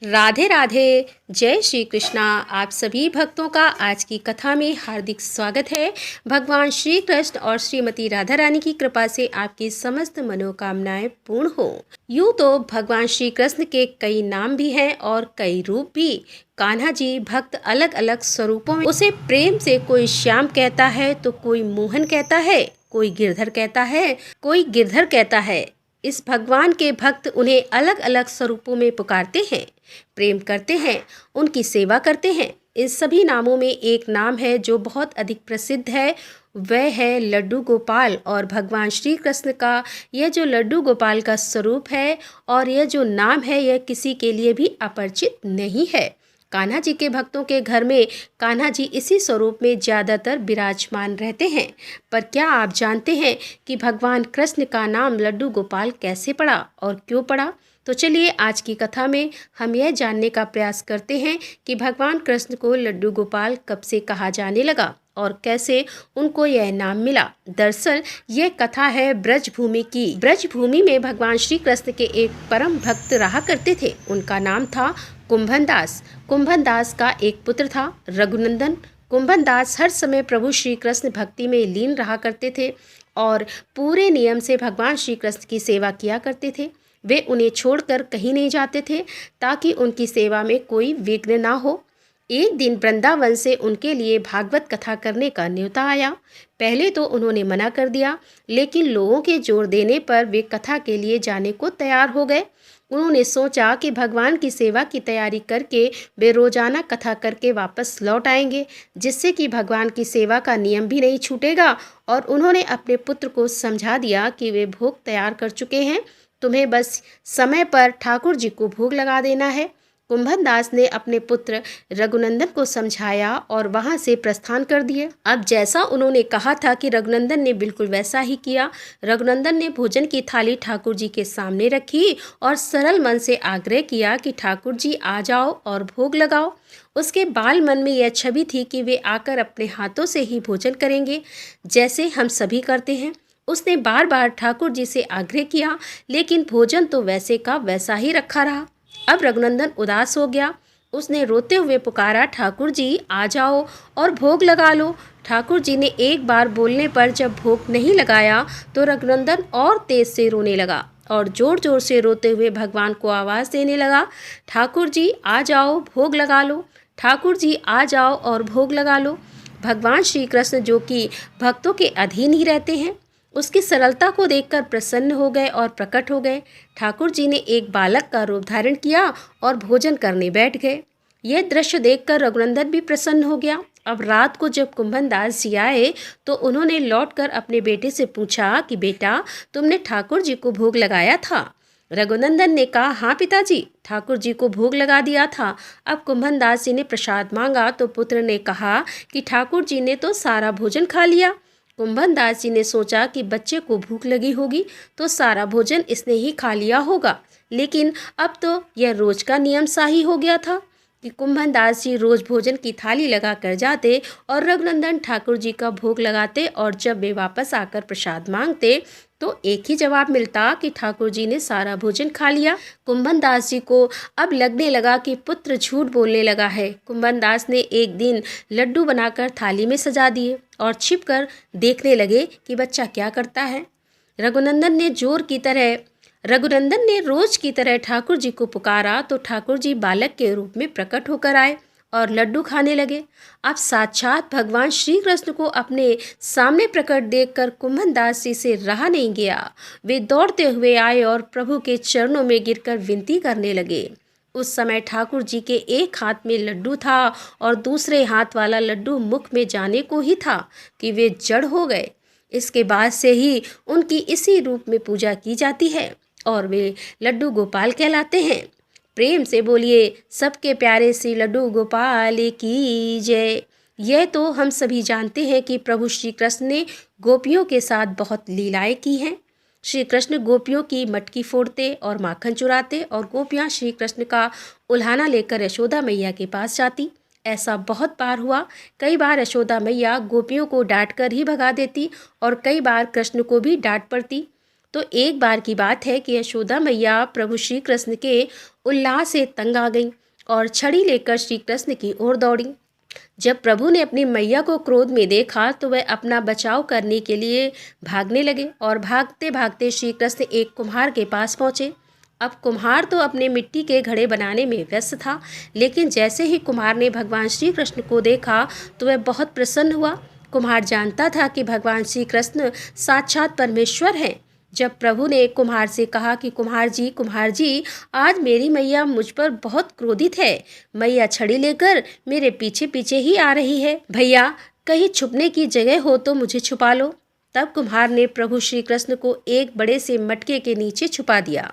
राधे राधे। जय श्री कृष्णा। आप सभी भक्तों का आज की कथा में हार्दिक स्वागत है। भगवान श्री कृष्ण और श्रीमती राधा रानी की कृपा से आपकी समस्त मनोकामनाएं पूर्ण हो। यूँ तो भगवान श्री कृष्ण के कई नाम भी हैं और कई रूप भी। कान्हा जी भक्त अलग अलग स्वरूपों में उसे प्रेम से कोई श्याम कहता है तो कोई मोहन कहता है, कोई गिरधर कहता है, कोई गिरधर कहता है। इस भगवान के भक्त उन्हें अलग अलग स्वरूपों में पुकारते हैं, प्रेम करते हैं, उनकी सेवा करते हैं। इन सभी नामों में एक नाम है जो बहुत अधिक प्रसिद्ध है, वह है लड्डू गोपाल। और भगवान श्री कृष्ण का यह जो लड्डू गोपाल का स्वरूप है और यह जो नाम है, यह किसी के लिए भी अपरिचित नहीं है। कान्हा जी के भक्तों के घर में कान्हा जी इसी स्वरूप में ज़्यादातर विराजमान रहते हैं। पर क्या आप जानते हैं कि भगवान कृष्ण का नाम लड्डू गोपाल कैसे पड़ा और क्यों पड़ा? तो चलिए आज की कथा में हम यह जानने का प्रयास करते हैं कि भगवान कृष्ण को लड्डू गोपाल कब से कहा जाने लगा और कैसे उनको यह नाम मिला। दरअसल यह कथा है ब्रजभूमि की। ब्रजभूमि में भगवान श्री कृष्ण के एक परम भक्त रहा करते थे। उनका नाम था कुंभन दास। कुंभन दास का एक पुत्र था रघुनंदन। कुंभन दास हर समय प्रभु श्री कृष्ण भक्ति में लीन रहा करते थे और पूरे नियम से भगवान श्री कृष्ण की सेवा किया करते थे। वे उन्हें छोड़कर कहीं नहीं जाते थे ताकि उनकी सेवा में कोई विघ्न ना हो। एक दिन वृंदावन से उनके लिए भागवत कथा करने का न्योता आया। पहले तो उन्होंने मना कर दिया, लेकिन लोगों के जोर देने पर वे कथा के लिए जाने को तैयार हो गए। उन्होंने सोचा कि भगवान की सेवा की तैयारी करके वे रोजाना कथा करके वापस लौट आएंगे, जिससे कि भगवान की सेवा का नियम भी नहीं छूटेगा। और उन्होंने अपने पुत्र को समझा दिया कि वे भोग तैयार कर चुके हैं, तुम्हें बस समय पर ठाकुर जी को भोग लगा देना है। कुंभन दास ने अपने पुत्र रघुनंदन को समझाया और वहां से प्रस्थान कर दिए। अब जैसा उन्होंने कहा था कि रघुनंदन ने बिल्कुल वैसा ही किया। रघुनंदन ने भोजन की थाली ठाकुर जी के सामने रखी और सरल मन से आग्रह किया कि ठाकुर जी आ जाओ और भोग लगाओ। उसके बाल मन में यह छवि थी कि वे आकर अपने हाथों से ही भोजन करेंगे, जैसे हम सभी करते हैं। उसने बार बार ठाकुर जी से आग्रह किया, लेकिन भोजन तो वैसे का वैसा ही रखा रहा। अब रघुनंदन उदास हो गया। उसने रोते हुए पुकारा, ठाकुर जी आ जाओ और भोग लगा लो। ठाकुर जी ने एक बार बोलने पर जब भोग नहीं लगाया तो रघुनंदन और तेज से रोने लगा और जोर जोर से रोते हुए भगवान को आवाज़ देने लगा, ठाकुर जी आ जाओ, भोग लगा लो। ठाकुर जी आ जाओ और भोग लगा लो। भगवान श्री कृष्ण जो कि भक्तों के अधीन ही रहते हैं, उसकी सरलता को देखकर प्रसन्न हो गए और प्रकट हो गए। ठाकुर जी ने एक बालक का रूप धारण किया और भोजन करने बैठ गए। यह दृश्य देखकर रघुनंदन भी प्रसन्न हो गया। अब रात को जब कुंभन दास जी आए तो उन्होंने लौटकर अपने बेटे से पूछा कि बेटा, तुमने ठाकुर जी को भोग लगाया था? रघुनंदन ने कहा, हाँ पिताजी, ठाकुर जी को भोग लगा दिया था। अब कुंभन दास जी ने प्रसाद मांगा तो पुत्र ने कहा कि ठाकुर जी ने तो सारा भोजन खा लिया। कुंभन दास जी ने सोचा कि बच्चे को भूख लगी होगी तो सारा भोजन इसने ही खा लिया होगा, लेकिन अब तो यह रोज का नियम सा ही हो गया था कि कुंभन दास जी रोज भोजन की थाली लगा कर जाते और रघुनंदन ठाकुर जी का भोग लगाते, और जब वे वापस आकर प्रसाद मांगते तो एक ही जवाब मिलता कि ठाकुर जी ने सारा भोजन खा लिया। कुंभन दास जी को अब लगने लगा कि पुत्र झूठ बोलने लगा है। कुंभन दास ने एक दिन लड्डू बनाकर थाली में सजा दिए और छिपकर देखने लगे कि बच्चा क्या करता है। रघुनंदन ने रोज की तरह ठाकुर जी को पुकारा तो ठाकुर जी बालक के रूप में प्रकट होकर आए और लड्डू खाने लगे। अब साक्षात भगवान श्री कृष्ण को अपने सामने प्रकट देखकर कुंभन दास जी से रहा नहीं गया। वे दौड़ते हुए आए और प्रभु के चरणों में गिरकर विनती करने लगे। उस समय ठाकुर जी के एक हाथ में लड्डू था और दूसरे हाथ वाला लड्डू मुख में जाने को ही था कि वे जड़ हो गए। इसके बाद से ही उनकी इसी रूप में पूजा की जाती है और वे लड्डू गोपाल कहलाते हैं। प्रेम से बोलिए, सबके प्यारे श्री लड्डू गोपाल की जय। यह तो हम सभी जानते हैं कि प्रभु श्री कृष्ण ने गोपियों के साथ बहुत लीलाएं की हैं। श्री कृष्ण गोपियों की मटकी फोड़ते और माखन चुराते और गोपियाँ श्री कृष्ण का उल्हाना लेकर यशोदा मैया के पास जाती। ऐसा बहुत बार हुआ। कई बार यशोदा मैया गोपियों को डांट कर ही भगा देती और कई बार कृष्ण को भी डांट पड़ती। तो एक बार की बात है कि यशोदा मैया प्रभु श्री कृष्ण के उल्लास से तंग आ गईं और छड़ी लेकर श्री कृष्ण की ओर दौड़ी। जब प्रभु ने अपनी मैया को क्रोध में देखा तो वह अपना बचाव करने के लिए भागने लगे और भागते भागते श्री कृष्ण एक कुम्हार के पास पहुँचे। अब कुम्हार तो अपने मिट्टी के घड़े बनाने में व्यस्त था, लेकिन जैसे ही कुम्हार ने भगवान श्री कृष्ण को देखा तो वह बहुत प्रसन्न हुआ। कुम्हार जानता था कि भगवान श्री कृष्ण साक्षात परमेश्वर हैं। जब प्रभु ने कुम्हार से कहा कि कुम्हार जी, आज मेरी मैया मुझ पर बहुत क्रोधित है। मैया छड़ी लेकर मेरे पीछे पीछे ही आ रही है। भैया, कहीं छुपने की जगह हो तो मुझे छुपा लो। तब कुम्हार ने प्रभु श्री कृष्ण को एक बड़े से मटके के नीचे छुपा दिया।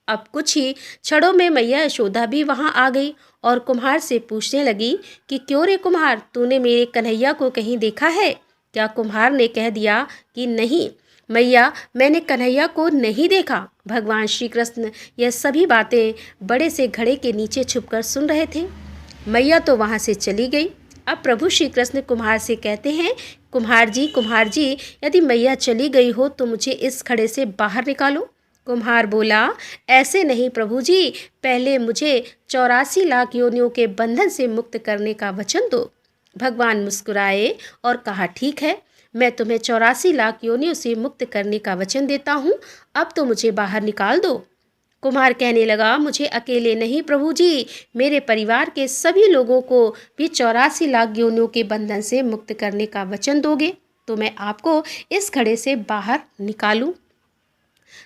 अब कुछ ही क्षणों में मैया यशोदा भी वहां आ गई और कुम्हार से पूछने लगी कि क्यों रे कुम्हार, तूने मेरे कन्हैया को कहीं देखा है क्या? कुम्हार ने कह दिया कि नहीं मैया, मैंने कन्हैया को नहीं देखा। भगवान श्री कृष्ण यह सभी बातें बड़े से घड़े के नीचे छुपकर सुन रहे थे। मैया तो वहां से चली गई। अब प्रभु श्री कृष्ण कुम्हार से कहते हैं, कुम्हार जी, यदि मैया चली गई हो तो मुझे इस घड़े से बाहर निकालो। कुम्हार बोला, ऐसे नहीं प्रभु जी, पहले मुझे 84 लाख योनियों के बंधन से मुक्त करने का वचन दो। भगवान मुस्कुराए और कहा, ठीक है, मैं तुम्हें 84 लाख योनियों से मुक्त करने का वचन देता हूँ, अब तो मुझे बाहर निकाल दो। कुम्हार कहने लगा, मुझे अकेले नहीं प्रभु जी, मेरे परिवार के सभी लोगों को भी 84 लाख योनियों के बंधन से मुक्त करने का वचन दोगे तो मैं आपको इस घड़े से बाहर निकालूं।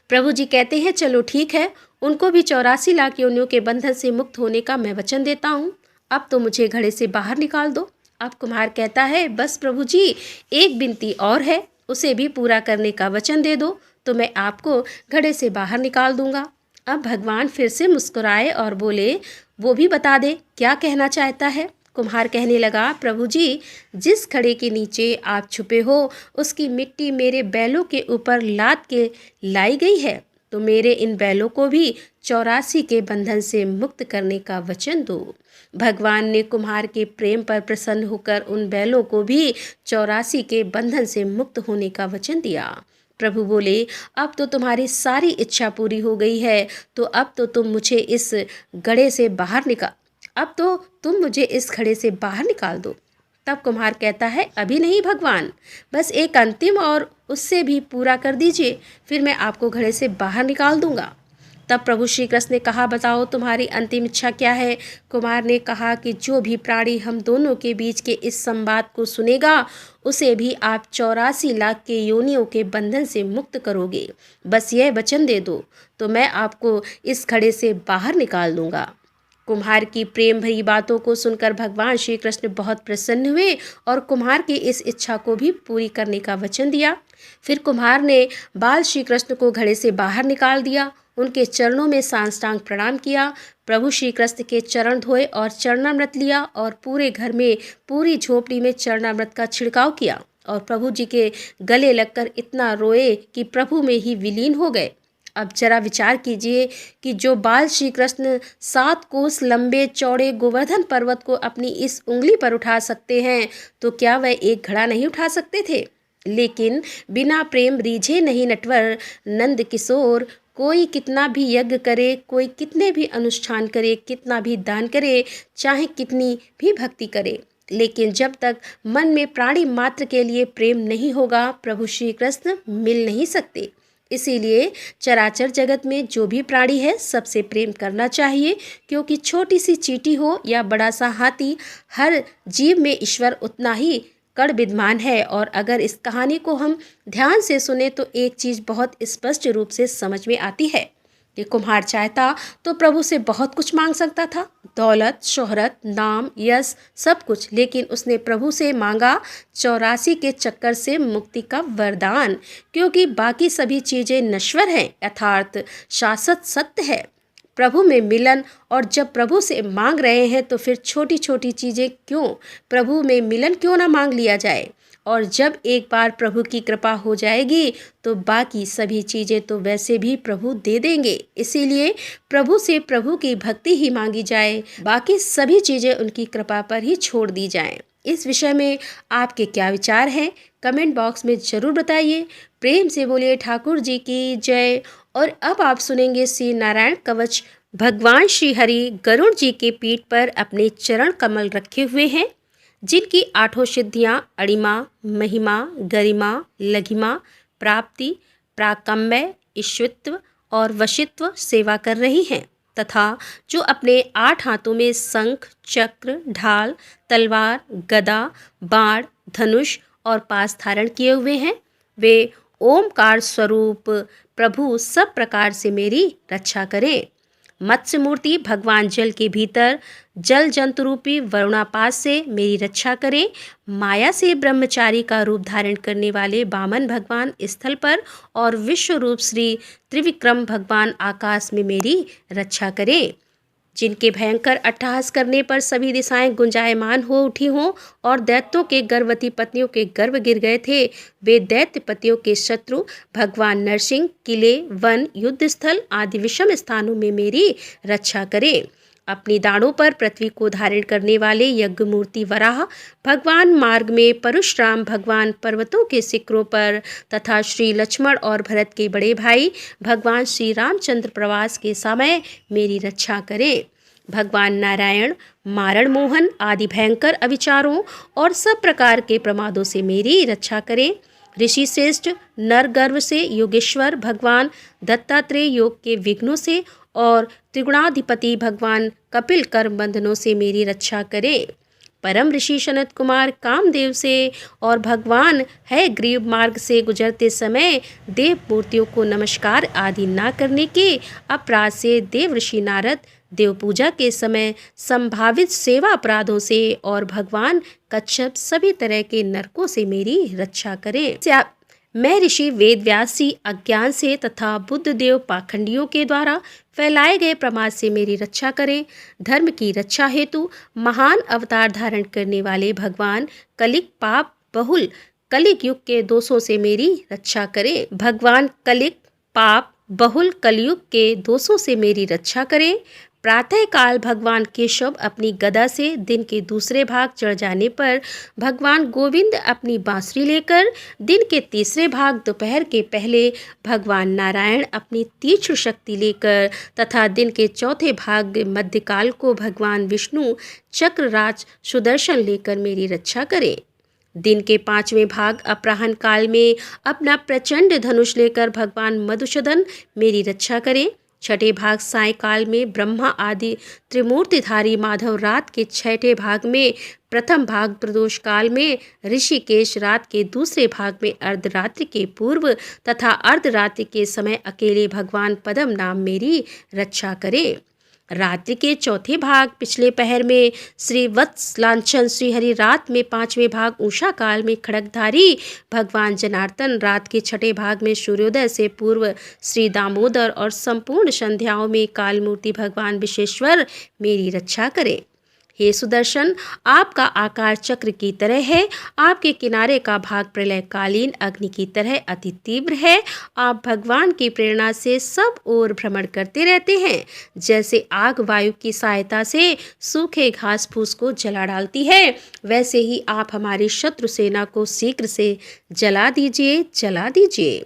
प्रभु जी कहते हैं, चलो ठीक है, उनको भी 84 लाख योनियों के बंधन से मुक्त होने का मैं वचन देता हूँ, अब तो मुझे घड़े से बाहर निकाल दो। अब कुम्हार कहता है, बस प्रभु जी, एक विनती और है, उसे भी पूरा करने का वचन दे दो तो मैं आपको घड़े से बाहर निकाल दूंगा। अब भगवान फिर से मुस्कुराए और बोले, वो भी बता दे क्या कहना चाहता है। कुम्हार कहने लगा, प्रभु जी, जिस घड़े के नीचे आप छुपे हो उसकी मिट्टी मेरे बैलों के ऊपर लाद के लाई गई है, तो मेरे इन बैलों को भी 84 के बंधन से मुक्त करने का वचन दो। भगवान ने कुम्हार के प्रेम पर प्रसन्न होकर उन बैलों को भी 84 के बंधन से मुक्त होने का वचन दिया। प्रभु बोले, अब तो तुम्हारी सारी इच्छा पूरी हो गई है, तो अब तो तुम मुझे इस घड़े से बाहर निकाल अब तो तुम मुझे इस घड़े से बाहर निकाल दो। तब कुम्हार कहता है, अभी नहीं भगवान, बस एक अंतिम और उससे भी पूरा कर दीजिए, फिर मैं आपको घड़े से बाहर निकाल दूंगा। तब प्रभु श्री कृष्ण ने कहा, बताओ तुम्हारी अंतिम इच्छा क्या है। कुमार ने कहा कि जो भी प्राणी हम दोनों के बीच के इस संवाद को सुनेगा उसे भी आप 84 लाख के योनियों के बंधन से मुक्त करोगे। बस यह वचन दे दो तो मैं आपको इस घड़े से बाहर निकाल दूंगा। कुम्हार की प्रेम भरी बातों को सुनकर भगवान श्री कृष्ण बहुत प्रसन्न हुए और कुम्हार की इस इच्छा को भी पूरी करने का वचन दिया। फिर कुम्हार ने बाल श्री कृष्ण को घड़े से बाहर निकाल दिया, उनके चरणों में साष्टांग प्रणाम किया, प्रभु श्री कृष्ण के चरण धोए और चरणामृत लिया और पूरे घर में, पूरी झोपड़ी में चरणामृत का छिड़काव किया और प्रभु जी के गले लगकर इतना रोए कि प्रभु में ही विलीन हो गए। अब जरा विचार कीजिए कि जो बाल श्री कृष्ण 7 कोस लंबे चौड़े गोवर्धन पर्वत को अपनी इस उंगली पर उठा सकते हैं, तो क्या वह एक घड़ा नहीं उठा सकते थे? लेकिन बिना प्रेम रीझे नहीं नटवर नंद किशोर, कोई कितना भी यज्ञ करे, कोई कितने भी अनुष्ठान करे, कितना भी दान करे, चाहे कितनी भी भक्ति करे, लेकिन जब तक मन में प्राणी मात्र के लिए प्रेम नहीं होगा, प्रभु श्री कृष्ण मिल नहीं सकते। इसीलिए चराचर जगत में जो भी प्राणी है सबसे प्रेम करना चाहिए, क्योंकि छोटी सी चींटी हो या बड़ा सा हाथी, हर जीव में ईश्वर उतना ही कण विद्यमान है। और अगर इस कहानी को हम ध्यान से सुने तो एक चीज़ बहुत स्पष्ट रूप से समझ में आती है कि कुम्हार चाहता तो प्रभु से बहुत कुछ मांग सकता था, दौलत, शोहरत, नाम, यश, सब कुछ, लेकिन उसने प्रभु से मांगा 84 के चक्कर से मुक्ति का वरदान, क्योंकि बाकी सभी चीज़ें नश्वर हैं, यथार्थ शाश्वत सत्य है प्रभु में मिलन। और जब प्रभु से मांग रहे हैं तो फिर छोटी छोटी चीज़ें क्यों, प्रभु में मिलन क्यों ना मांग लिया जाए। और जब एक बार प्रभु की कृपा हो जाएगी तो बाकी सभी चीज़ें तो वैसे भी प्रभु दे देंगे। इसीलिए प्रभु से प्रभु की भक्ति ही मांगी जाए, बाकी सभी चीज़ें उनकी कृपा पर ही छोड़ दी जाएं। इस विषय में आपके क्या विचार हैं? कमेंट बॉक्स में ज़रूर बताइए। प्रेम से बोलिए ठाकुर जी की जय। और अब आप सुनेंगे श्री नारायण कवच। भगवान श्री हरि गरुड़ जी के पीठ पर अपने चरण कमल रखे हुए हैं, जिनकी 8 सिद्धियाँ अणिमा, महिमा, गरिमा, लघिमा, प्राप्ति, प्राकम्य, ईश्वत्व और वशित्व सेवा कर रही हैं, तथा जो अपने 8 हाथों में शंख, चक्र, ढाल, तलवार, गदा, बाण, धनुष और पास धारण किए हुए हैं, वे ओमकार स्वरूप प्रभु सब प्रकार से मेरी रक्षा करें। मत्स्य मूर्ति भगवान जल के भीतर जल जंतु रूपी वरुणापात से मेरी रक्षा करें। माया से ब्रह्मचारी का रूप धारण करने वाले वामन भगवान स्थल पर और विश्व रूप श्री त्रिविक्रम भगवान आकाश में मेरी रक्षा करें। जिनके भयंकर अट्टहास करने पर सभी दिशाएं गुंजायमान हो उठी हों और दैत्यों के गर्भवती पत्नियों के गर्भ गिर गए थे, वे दैत्य पतियों के शत्रु भगवान नरसिंह किले, वन, युद्ध स्थल आदि विषम स्थानों में मेरी रक्षा करें। अपनी दाढ़ों पर पृथ्वी को धारण करने वाले यज्ञ मूर्ति वराह भगवान मार्ग में, परशुराम भगवान पर्वतों के शिखरों पर तथा श्री लक्ष्मण और भरत के बड़े भाई भगवान श्री रामचंद्र प्रवास के समय मेरी रक्षा करें। भगवान नारायण मारण मोहन आदि भयंकर अविचारों और सब प्रकार के प्रमादों से मेरी रक्षा करें। ऋषि श्रेष्ठ नर गर्व से योगेश्वर भगवान दत्तात्रेय योग के विघ्नों से और त्रिगुणाधिपति भगवान कपिल कर्म बंधनों से मेरी रक्षा करें। परम ऋषि सनत कुमार कामदेव से और भगवान है ग्रीव मार्ग से गुजरते समय देव मूर्तियों को नमस्कार आदि न करने के अपराध से देव ऋषि नारद देव पूजा के समय संभावित सेवा अपराधों से और भगवान कच्छप सभी तरह के नरकों से मेरी रक्षा करें। मैं ऋषि वेद व्यास जी अज्ञान से तथा बुद्ध देव पाखंडियों के द्वारा फैलाए गए प्रमाद से मेरी रक्षा करें। धर्म की रक्षा हेतु महान अवतार धारण करने वाले भगवान कलिक पाप बहुल कलिक युग के दोषों से मेरी रक्षा करें। भगवान कलिक पाप बहुल कलयुग के दोषों से मेरी रक्षा करें। प्रातः काल भगवान केशव अपनी गदा से दिन के दूसरे भाग चढ़ जाने पर भगवान गोविंद अपनी बांसुरी लेकर दिन के तीसरे भाग दोपहर के पहले भगवान नारायण अपनी तीक्ष्ण शक्ति लेकर तथा दिन के चौथे भाग मध्यकाल को भगवान विष्णु चक्रराज सुदर्शन लेकर मेरी रक्षा करें। दिन के 5वें भाग अपराह्न काल में अपना प्रचंड धनुष लेकर भगवान मधुसूदन मेरी रक्षा करें। छठे भाग सायकाल में ब्रह्मा आदि त्रिमूर्तिधारी माधव, रात के 6ठे भाग में प्रथम भाग प्रदोष काल में ऋषिकेश, रात के दूसरे भाग में अर्धरात्रि के पूर्व तथा अर्धरात्रि के समय अकेले भगवान पद्म नाम मेरी रक्षा करें। रात्रि के चौथे भाग पिछले पहर में श्री वत्स लांछन श्रीहरि, रात में 5वें भाग उषा काल में खड़गधारी भगवान जनार्दन, रात के 6ठे भाग में सूर्योदय से पूर्व श्री दामोदर और संपूर्ण संध्याओं में कालमूर्ति भगवान विश्वेश्वर मेरी रक्षा करें। हे सुदर्शन, आपका आकार चक्र की तरह है, आपके किनारे का भाग प्रलयकालीन अग्नि की तरह अति तीव्र है। आप भगवान की प्रेरणा से सब ओर भ्रमण करते रहते हैं, जैसे आग वायु की सहायता से सूखे घास फूस को जला डालती है, वैसे ही आप हमारी शत्रु सेना को शीघ्र से जला दीजिए, जला दीजिए।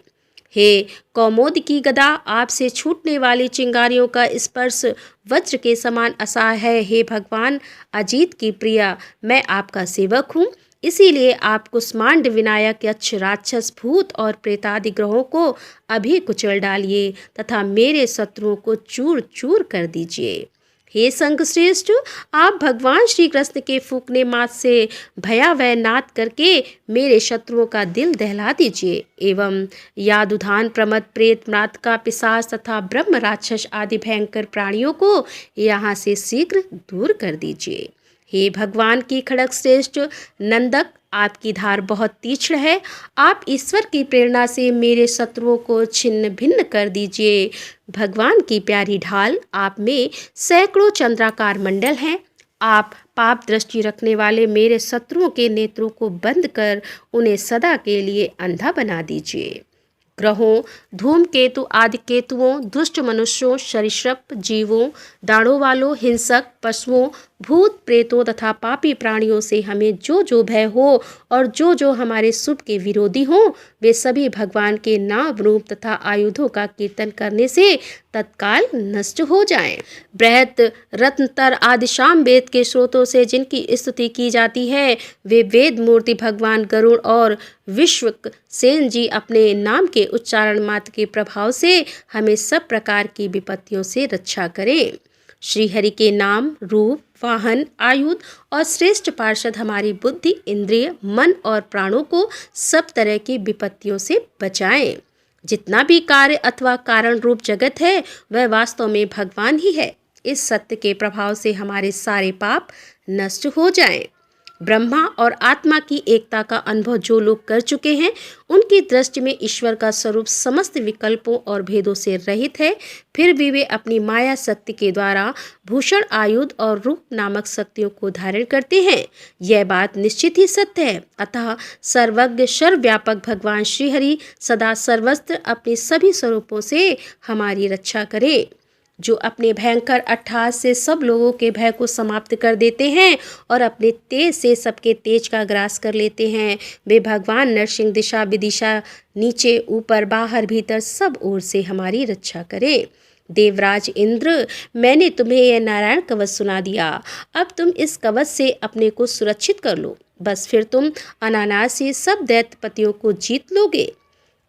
हे कौमोद की गदा, आपसे छूटने वाली चिंगारियों का स्पर्श वज्र के समान असह्य है। हे भगवान अजीत की प्रिया, मैं आपका सेवक हूँ, इसीलिए आप कुष्मांड विनायक यक्ष राक्षस भूत और प्रेतादि ग्रहों को अभी कुचल डालिए तथा मेरे शत्रुओं को चूर चूर कर दीजिए। हे संघश्रेष्ठ, आप भगवान श्री कृष्ण के फूकने मात से भयावह नाद करके मेरे शत्रुओं का दिल दहला दीजिए एवं यादुधान, प्रमद, प्रेत, म्रातका, पिशाच तथा ब्रह्म राक्षस आदि भयंकर प्राणियों को यहाँ से शीघ्र दूर कर दीजिए। हे भगवान की खड़ग श्रेष्ठ नंदक, आपकी धार बहुत तीक्ष्ण है, आप ईश्वर की प्रेरणा से मेरे शत्रुओं को छिन्न भिन्न कर दीजिए। भगवान की प्यारी ढाल, आप में सैकड़ों चंद्राकार मंडल हैं, आप पाप दृष्टि रखने वाले मेरे शत्रुओं के नेत्रों को बंद कर उन्हें सदा के लिए अंधा बना दीजिए। ग्रहों, धूमकेतु आदि केतुओं, दुष्ट मनुष्यों, सरीसृप जीवों, दाढ़ों वालों, हिंसक पशुओं, भूत प्रेतों तथा पापी प्राणियों से हमें जो जो भय हो और जो जो हमारे शुभ के विरोधी हों, वे सभी भगवान के नाम रूप तथा आयुधों का कीर्तन करने से तत्काल नष्ट हो जाएं। बृहत रत्नतर आदि शाम वेद के स्रोतों से जिनकी स्तुति की जाती है, वे वेद मूर्ति भगवान गरुड़ और विश्वक सेन जी अपने नाम के उच्चारण मात्र के प्रभाव से हमें सब प्रकार की विपत्तियों से रक्षा करें। श्री हरि के नाम, रूप, वाहन, आयुध और श्रेष्ठ पार्षद हमारी बुद्धि, इंद्रिय, मन और प्राणों को सब तरह की विपत्तियों से बचाएं। जितना भी कार्य अथवा कारण रूप जगत है वह वास्तव में भगवान ही है। इस सत्य के प्रभाव से हमारे सारे पाप नष्ट हो जाएं। ब्रह्मा और आत्मा की एकता का अनुभव जो लोग कर चुके हैं, उनकी दृष्टि में ईश्वर का स्वरूप समस्त विकल्पों और भेदों से रहित है। फिर भी वे अपनी माया शक्ति के द्वारा भूषण, आयुध और रूप नामक शक्तियों को धारण करते हैं। यह बात निश्चित ही सत्य है। अतः सर्वज्ञ सर्वव्यापक भगवान श्रीहरि सदा सर्वत्र अपने सभी स्वरूपों से हमारी रक्षा करें। जो अपने भयंकर अट्टहास से सब लोगों के भय को समाप्त कर देते हैं और अपने तेज से सबके तेज का ग्रास कर लेते हैं, वे भगवान नरसिंह दिशा विदिशा, नीचे ऊपर बाहर भीतर सब ओर से हमारी रक्षा करें। देवराज इंद्र, मैंने तुम्हें यह नारायण कवच सुना दिया। अब तुम इस कवच से अपने को सुरक्षित कर लो, बस फिर तुम अनायास सब दैत्यपतियों को जीत लोगे।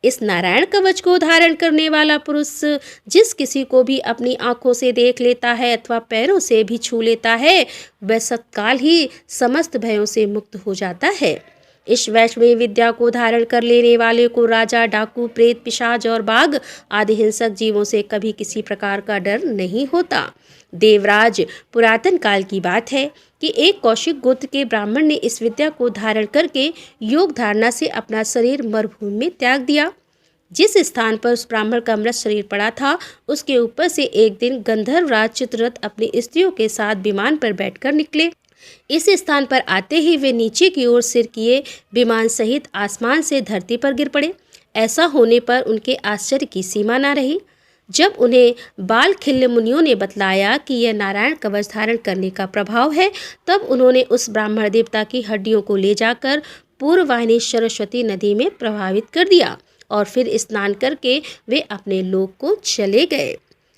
इस नारायण कवच को धारण करने वाला पुरुष जिस किसी को भी अपनी आंखों से देख लेता है अथवा पैरों से भी छू लेता है, वह तत्काल ही समस्त भयों से मुक्त हो जाता है। इस वैष्णवी विद्या को धारण कर लेने वाले को राजा, डाकू, प्रेत, पिशाच और बाघ आदि हिंसक जीवों से कभी किसी प्रकार का डर नहीं होता। देवराज, पुरातन काल की बात है कि एक कौशिक गोत्र के ब्राह्मण ने इस विद्या को धारण करके योग धारणा से अपना शरीर मरुभूमि में त्याग दिया। जिस स्थान पर उस ब्राह्मण का मृत शरीर पड़ा था, उसके ऊपर से एक दिन गंधर्वराज चित्ररथ अपनी स्त्रियों के साथ विमान पर बैठकर निकले। इस स्थान पर आते ही वे नीचे की ओर सिर किए विमान सहित आसमान से धरती पर गिर पड़े। ऐसा होने पर उनके आश्चर्य की सीमा न रही। जब उन्हें बालखिल्य मुनियों ने बतलाया कि यह नारायण कवच धारण करने का प्रभाव है, तब उन्होंने उस ब्राह्मण देवता की हड्डियों को ले जाकर पूर्ववाहिनी सरस्वती नदी में प्रभावित कर दिया और फिर स्नान करके वे अपने लोक को चले गए।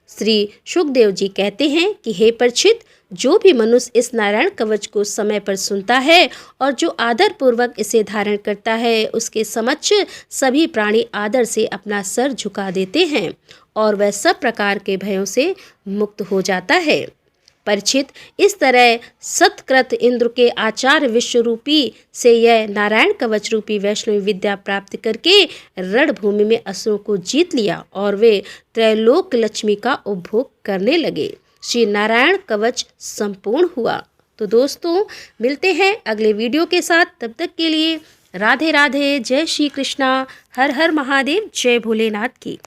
श्री सुखदेव जी कहते हैं कि हे परीक्षित, जो भी मनुष्य इस नारायण कवच को समय पर सुनता है और जो आदर पूर्वक इसे धारण करता है, उसके समक्ष सभी प्राणी आदर से अपना सर झुका देते हैं और वह सब प्रकार के भयों से मुक्त हो जाता है। परीक्षित, इस तरह सत्कृत इंद्र के आचार्य विश्वरूपी से यह नारायण कवच रूपी वैष्णवी विद्या प्राप्त करके रणभूमि में असुरों को जीत लिया और वे त्रैलोक लक्ष्मी का उपभोग करने लगे। श्री नारायण कवच संपूर्ण हुआ। तो दोस्तों, मिलते हैं अगले वीडियो के साथ। तब तक के लिए राधे राधे, जय श्री कृष्णा, हर हर महादेव, जय भोलेनाथ की।